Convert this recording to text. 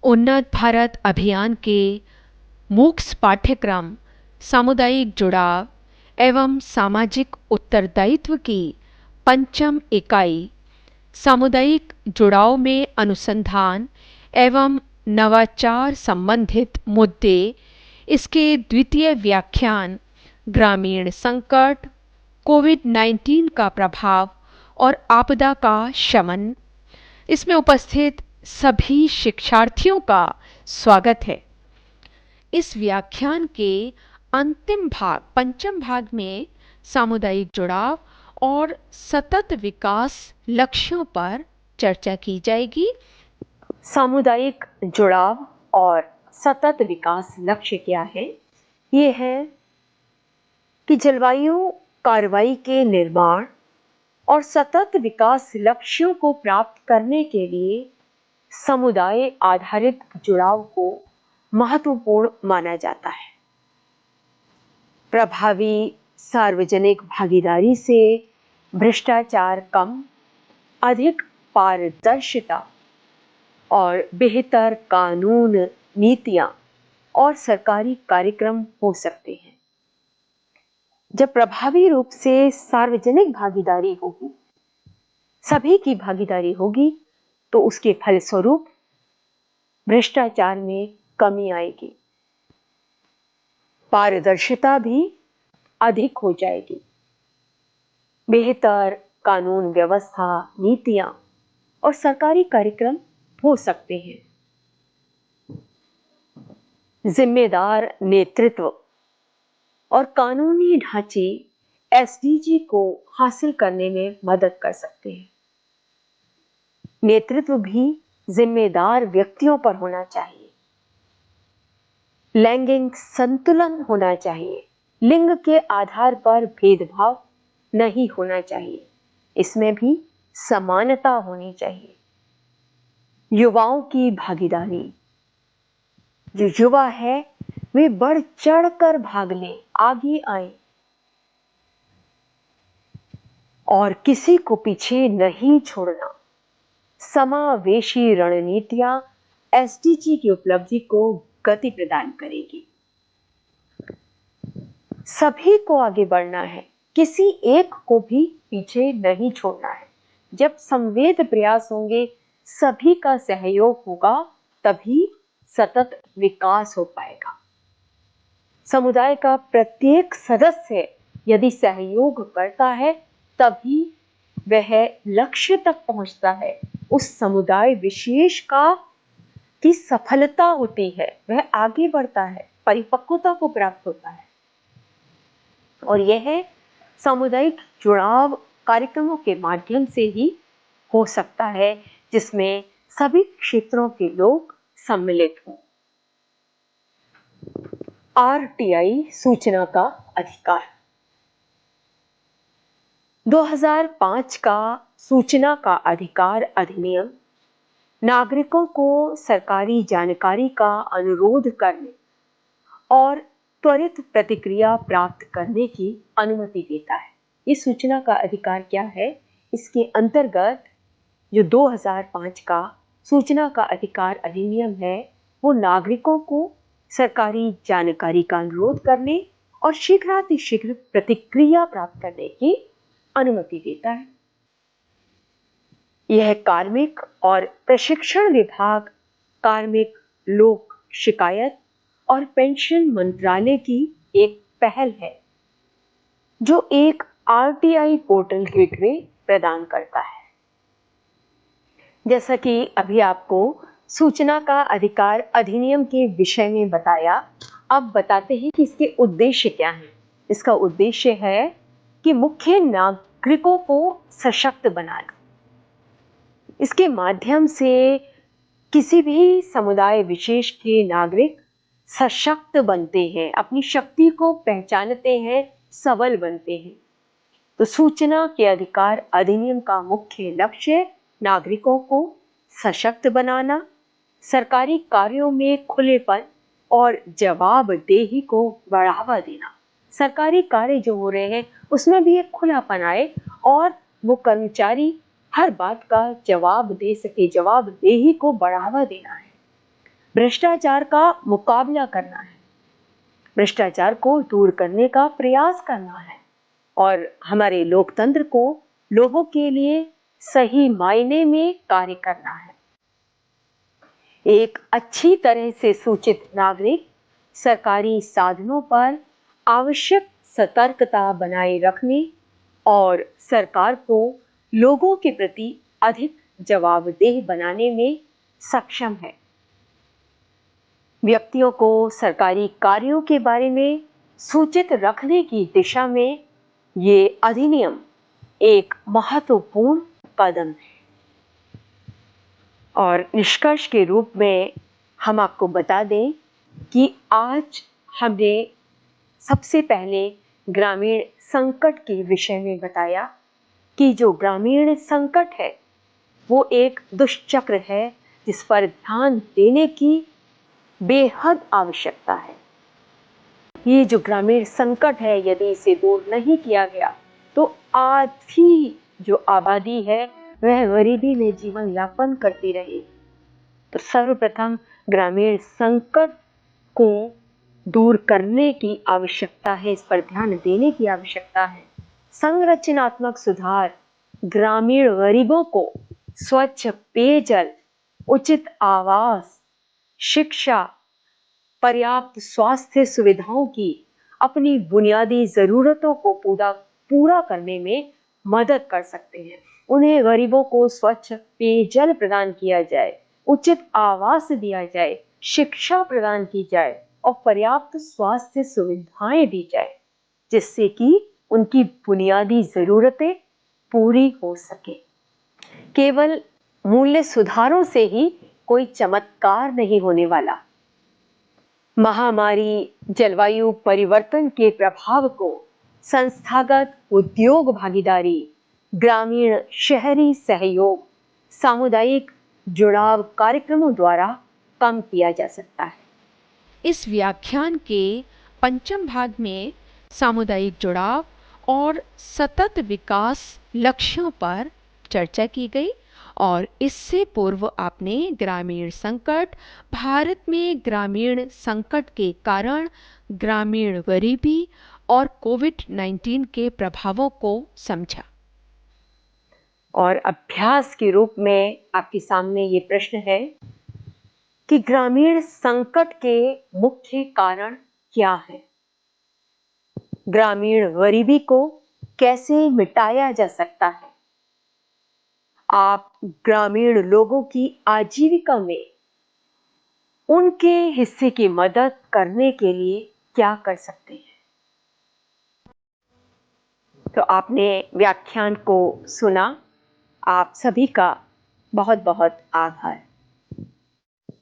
उन्नत भारत अभियान के मूक्स पाठ्यक्रम सामुदायिक जुड़ाव एवं सामाजिक उत्तरदायित्व की पंचम इकाई सामुदायिक जुड़ाव में अनुसंधान एवं नवाचार संबंधित मुद्दे, इसके द्वितीय व्याख्यान ग्रामीण संकट, कोविड-19 का प्रभाव और आपदा का शमन। इसमें उपस्थित सभी शिक्षार्थियों का स्वागत है। इस व्याख्यान के अंतिम भाग, पंचम भाग में सामुदायिक जुड़ाव और सतत विकास लक्ष्यों पर चर्चा की जाएगी। सामुदायिक जुड़ाव और सतत विकास लक्ष्य क्या है? ये है कि जलवायु कार्रवाई के निर्माण और सतत विकास लक्ष्यों को प्राप्त करने के लिए समुदाय आधारित जुड़ाव को महत्वपूर्ण माना जाता है। प्रभावी सार्वजनिक भागीदारी से भ्रष्टाचार कम, अधिक पारदर्शिता और बेहतर कानून, नीतियां और सरकारी कार्यक्रम हो सकते हैं। जब प्रभावी रूप से सार्वजनिक भागीदारी होगी, सभी की भागीदारी होगी, तो उसके फलस्वरूप भ्रष्टाचार में कमी आएगी, पारदर्शिता भी अधिक हो जाएगी, बेहतर कानून व्यवस्था, नीतियां और सरकारी कार्यक्रम हो सकते हैं। जिम्मेदार नेतृत्व और कानूनी ढांचे एसडीजी को हासिल करने में मदद कर सकते हैं। नेतृत्व भी जिम्मेदार व्यक्तियों पर होना चाहिए। लैंगिक संतुलन होना चाहिए। लिंग के आधार पर भेदभाव नहीं होना चाहिए। इसमें भी समानता होनी चाहिए। युवाओं की भागीदारी, जो युवा है वे बढ़ चढ़कर भाग लें, आगे आए और किसी को पीछे नहीं छोड़ना। समावेशी रणनीतियां एसडीजी की उपलब्धि को गति प्रदान करेगी। सभी को आगे बढ़ना है, किसी एक को भी पीछे नहीं छोड़ना है। जब संवेद प्रयास होंगे, सभी का सहयोग होगा, तभी सतत विकास हो पाएगा। समुदाय का प्रत्येक सदस्य यदि सहयोग करता है, तभी वह लक्ष्य तक पहुंचता है। उस समुदाय विशेष की सफलता होती है, वह आगे बढ़ता है, परिपक्वता को प्राप्त होता है। और यह सामुदायिक जुड़ाव कार्यक्रमों के माध्यम से ही हो सकता है, जिसमें सभी क्षेत्रों के लोग सम्मिलित हों। आरटीआई सूचना का अधिकार 2005 का सूचना का अधिकार अधिनियम नागरिकों को सरकारी जानकारी का अनुरोध करने और त्वरित प्रतिक्रिया प्राप्त करने की अनुमति देता है। ये सूचना का अधिकार क्या है? इसके अंतर्गत जो 2005 का सूचना का अधिकार अधिनियम है, वो नागरिकों को सरकारी जानकारी का अनुरोध करने और शीघ्रातिशीघ्र प्रतिक्रिया प्राप्त करने की अनुमति देता है। यह कार्मिक और प्रशिक्षण विभाग, कार्मिक लोक शिकायत और पेंशन मंत्रालय की एक पहल है, जो एक आरटीआई पोर्टल गेटवे प्रदान करता है। जैसा कि अभी आपको सूचना का अधिकार अधिनियम के विषय में बताया, अब बताते हैं कि इसके उद्देश्य क्या हैं। इसका उद्देश्य है कि मुख्य नागरिकों को सशक्त बनाना। इसके माध्यम से किसी भी समुदाय विशेष के नागरिक सशक्त बनते हैं, अपनी शक्ति को पहचानते हैं, सबल बनते हैं। तो सूचना के अधिकार अधिनियम का मुख्य लक्ष्य नागरिकों को सशक्त बनाना, सरकारी कार्यों में खुलेपन और जवाबदेही को बढ़ावा देना। सरकारी कार्य जो हो रहे हैं उसमें भी एक खुलापन आए और वो कर्मचारी हर बात का जवाब दे सके, जवाबदेही को बढ़ावा देना है। भ्रष्टाचार का मुकाबला करना है, भ्रष्टाचार को दूर करने का प्रयास करना है और हमारे लोकतंत्र को लोगों के लिए सही मायने में कार्य करना है। एक अच्छी तरह से सूचित नागरिक सरकारी साधनों पर आवश्यक सतर्कता बनाए रखने और सरकार को लोगों के प्रति अधिक जवाबदेह बनाने में सक्षम है। व्यक्तियों को सरकारी कार्यों के बारे में सूचित रखने की दिशा में ये अधिनियम एक महत्वपूर्ण कदम है। और निष्कर्ष के रूप में हम आपको बता दें कि आज हमने सबसे पहले ग्रामीण संकट के विषय में बताया कि जो ग्रामीण संकट है वो एक दुष्चक्र है जिस पर ध्यान देने की बेहद आवश्यकता है। ये जो ग्रामीण संकट है, यदि इसे दूर नहीं किया गया तो आधी जो आबादी है वह गरीबी में जीवन यापन करती रही। तो सर्वप्रथम ग्रामीण संकट को दूर करने की आवश्यकता है, इस पर ध्यान देने की आवश्यकता है। संरचनात्मक सुधार ग्रामीण गरीबों को स्वच्छ पेयजल, उचित आवास, शिक्षा, पर्याप्त स्वास्थ्य सुविधाओं की अपनी बुनियादी जरूरतों को पूरा करने में मदद कर सकते हैं। उन्हें गरीबों को स्वच्छ पेयजल प्रदान किया जाए, उचित आवास दिया जाए, शिक्षा प्रदान की जाए और पर्याप्त स्वास्थ्य सुविधाएं दी जाए जिससे कि उनकी बुनियादी जरूरतें पूरी हो सके। केवल मूल्य सुधारों से ही कोई चमत्कार नहीं होने वाला। महामारी, जलवायु परिवर्तन के प्रभाव को संस्थागत उद्योग भागीदारी, ग्रामीण शहरी सहयोग, सामुदायिक जुड़ाव कार्यक्रमों द्वारा कम किया जा सकता है। इस व्याख्यान के पंचम भाग में सामुदायिक जुड़ाव और सतत विकास लक्ष्यों पर चर्चा की गई और इससे पूर्व आपने ग्रामीण संकट, भारत में ग्रामीण संकट के कारण ग्रामीण गरीबी और कोविड-19 के प्रभावों को समझा। और अभ्यास के रूप में आपके सामने ये प्रश्न है कि ग्रामीण संकट के मुख्य कारण क्या है? ग्रामीण गरीबी को कैसे मिटाया जा सकता है? आप ग्रामीण लोगों की आजीविका में उनके हिस्से की मदद करने के लिए क्या कर सकते हैं? तो आपने व्याख्यान को सुना। आप सभी का बहुत बहुत आभार।